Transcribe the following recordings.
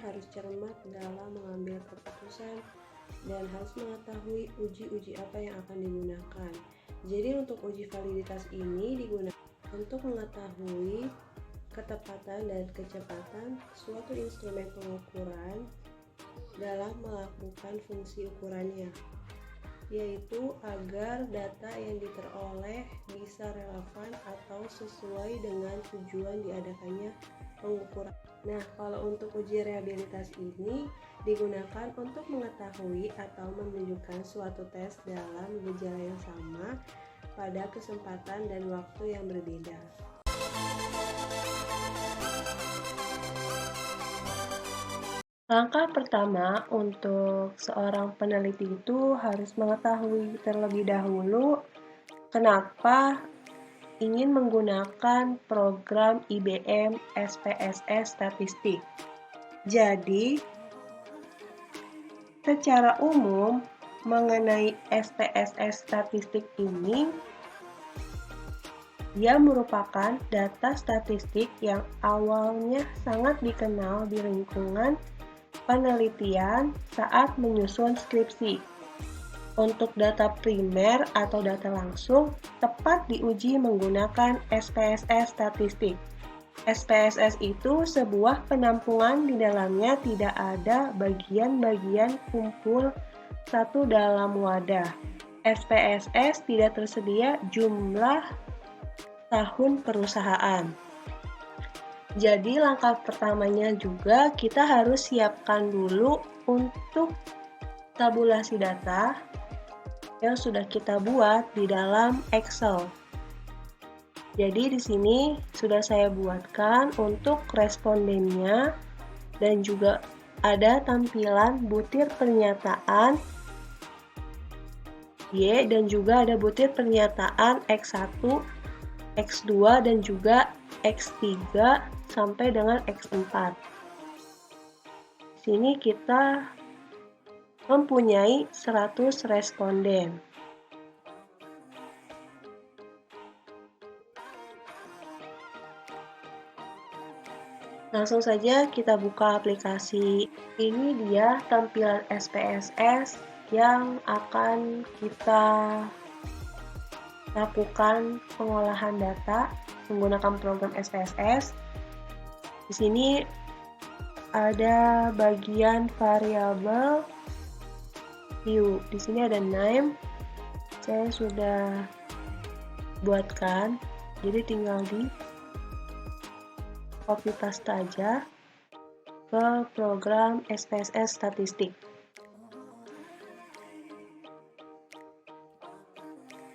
harus cermat dalam mengambil keputusan dan harus mengetahui uji-uji apa yang akan digunakan. Jadi untuk uji validitas ini digunakan untuk mengetahui ketepatan dan kecepatan suatu instrumen pengukuran dalam melakukan fungsi ukurannya, yaitu agar data yang diperoleh bisa relevan atau sesuai dengan tujuan diadakannya pengukuran. Nah, kalau untuk uji reliabilitas ini digunakan untuk mengetahui atau menunjukkan suatu tes dalam gejala yang sama pada kesempatan dan waktu yang berbeda. Langkah pertama untuk seorang peneliti itu harus mengetahui terlebih dahulu kenapa ingin menggunakan program IBM SPSS Statistik. Jadi, secara umum mengenai SPSS Statistik ini, dia merupakan data statistik yang awalnya sangat dikenal di lingkungan penelitian saat menyusun skripsi. Untuk data primer atau data langsung, tepat diuji menggunakan SPSS statistik. SPSS itu sebuah penampungan di dalamnya tidak ada bagian-bagian kumpul satu dalam wadah. SPSS tidak tersedia jumlah tahun perusahaan. Jadi langkah pertamanya juga kita harus siapkan dulu untuk tabulasi data yang sudah kita buat di dalam Excel. Jadi di sini sudah saya buatkan untuk respondennya dan juga ada tampilan butir pernyataan Y dan juga ada butir pernyataan X1, X2 dan juga X3 sampai dengan X4. Di sini kita mempunyai 100 responden. Langsung saja kita buka aplikasi. Ini dia tampilan SPSS yang akan kita lakukan pengolahan data menggunakan program SPSS. Di sini ada bagian variabel view. Di sini ada name. Saya sudah buatkan. Jadi tinggal di copy paste aja ke program SPSS statistik.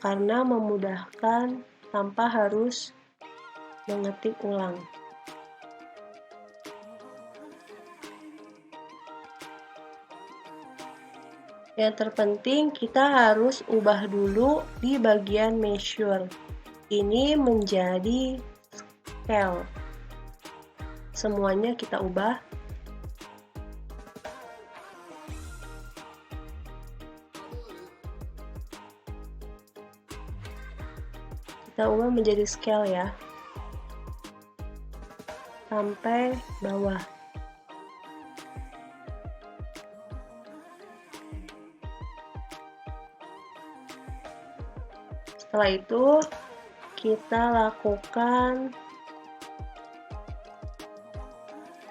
Karena memudahkan tanpa harus mengetik ulang. Yang terpenting kita harus ubah dulu di bagian measure. Ini menjadi scale. Semuanya kita ubah. Kita ubah menjadi scale ya. Sampai bawah. Setelah itu kita lakukan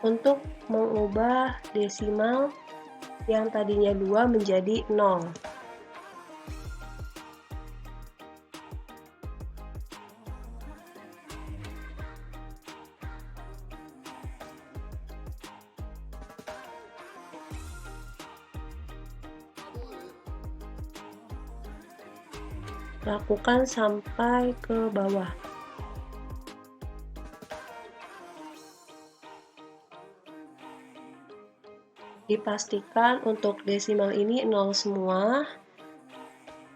untuk mengubah desimal yang tadinya 2 menjadi 0. Lakukan sampai ke bawah. Dipastikan untuk desimal ini 0 semua.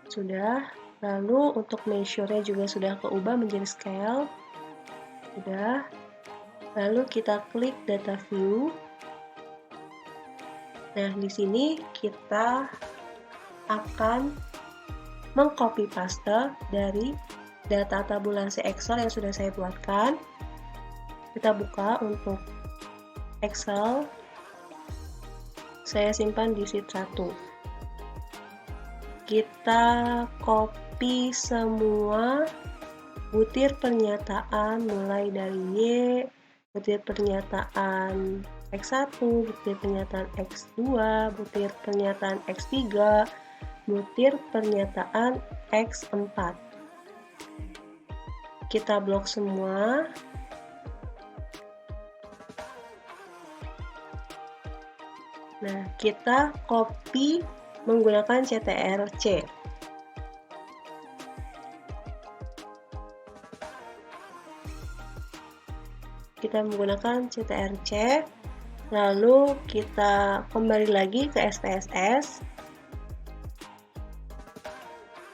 Sudah. Lalu untuk measure-nya juga sudah keubah menjadi scale. Sudah. Lalu kita klik data view. Nah, di sini kita akan mengcopy paste dari data tabulasi Excel yang sudah saya buatkan. Kita buka untuk Excel. saya simpan di sheet 1. Kita copy semua butir pernyataan mulai dari Y, butir pernyataan X1, butir pernyataan X2, butir pernyataan X3, butir pernyataan X4. Kita blok semua. Nah, kita copy menggunakan CTRL-C. Kita menggunakan CTRL-C, lalu kita kembali lagi ke SPSS.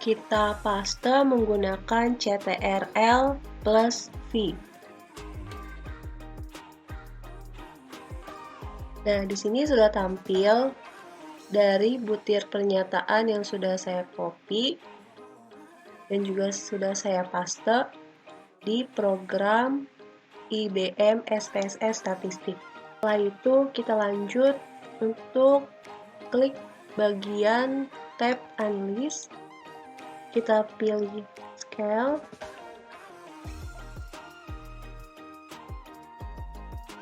Kita paste menggunakan CTRL+V. Nah, di sini sudah tampil dari butir pernyataan yang sudah saya copy dan juga sudah saya paste di program IBM SPSS Statistik. Setelah itu kita lanjut untuk klik bagian tab Analysis. Kita pilih Scale.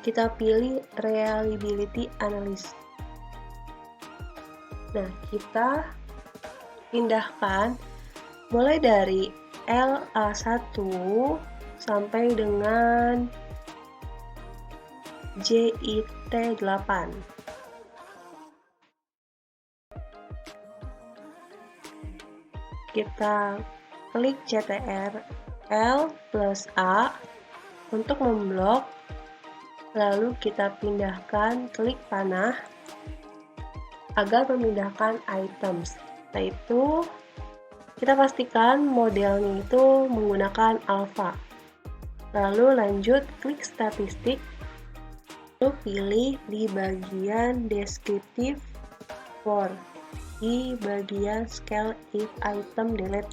Kita pilih Reliability Analysis. Nah, kita pindahkan mulai dari LA1 sampai dengan JIT8. Kita klik CTRL+A untuk memblok. Lalu kita pindahkan klik panah agar memindahkan items. Setelah itu kita pastikan modelnya itu menggunakan alpha. Lalu lanjut klik statistik. Lalu pilih di bagian descriptive for di bagian scale if item delete.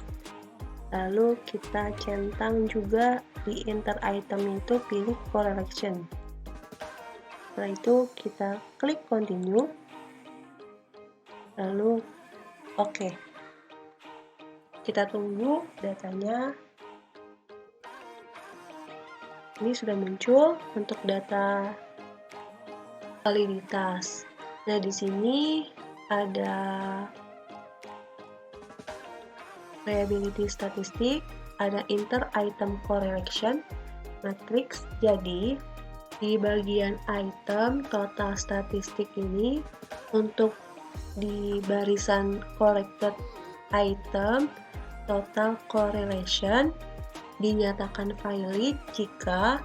Lalu kita centang juga di enter item itu pilih correlation. Setelah itu kita klik continue, lalu oke. Kita tunggu datanya. Ini sudah muncul untuk data validitas. Nah, di sini ada reliability statistik, ada inter item correlation, matrix. Jadi di bagian item total statistik ini untuk di barisan corrected item total correlation dinyatakan valid jika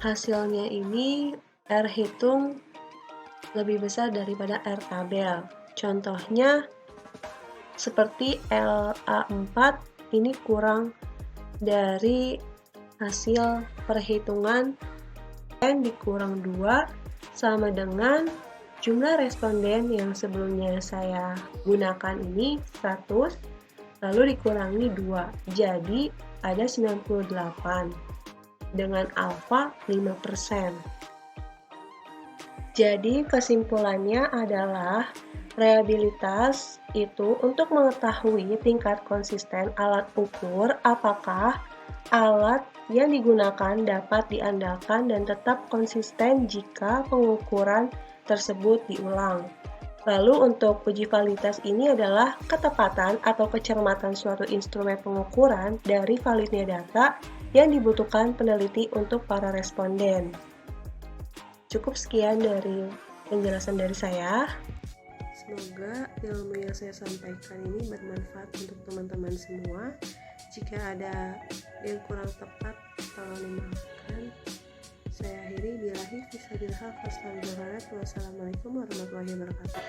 hasilnya ini R hitung lebih besar daripada R tabel. Contohnya seperti LA4 ini kurang dari hasil perhitungan N dikurang 2 sama dengan jumlah responden yang sebelumnya saya gunakan ini 100 lalu dikurangi 2, jadi ada 98 dengan alfa 5%. Jadi kesimpulannya adalah reliabilitas itu untuk mengetahui tingkat konsisten alat ukur apakah alat yang digunakan dapat diandalkan dan tetap konsisten jika pengukuran tersebut diulang. Lalu untuk uji validitas ini adalah ketepatan atau kecermatan suatu instrumen pengukuran dari validnya data yang dibutuhkan peneliti untuk para responden. Cukup sekian dari penjelasan dari saya. Semoga ilmu yang saya sampaikan ini bermanfaat untuk teman-teman semua. Jika ada yang kurang tepat, tolong dimaafkan. Saya akhiri, billahi fisabilillah, wassalamualaikum warahmatullahi wabarakatuh.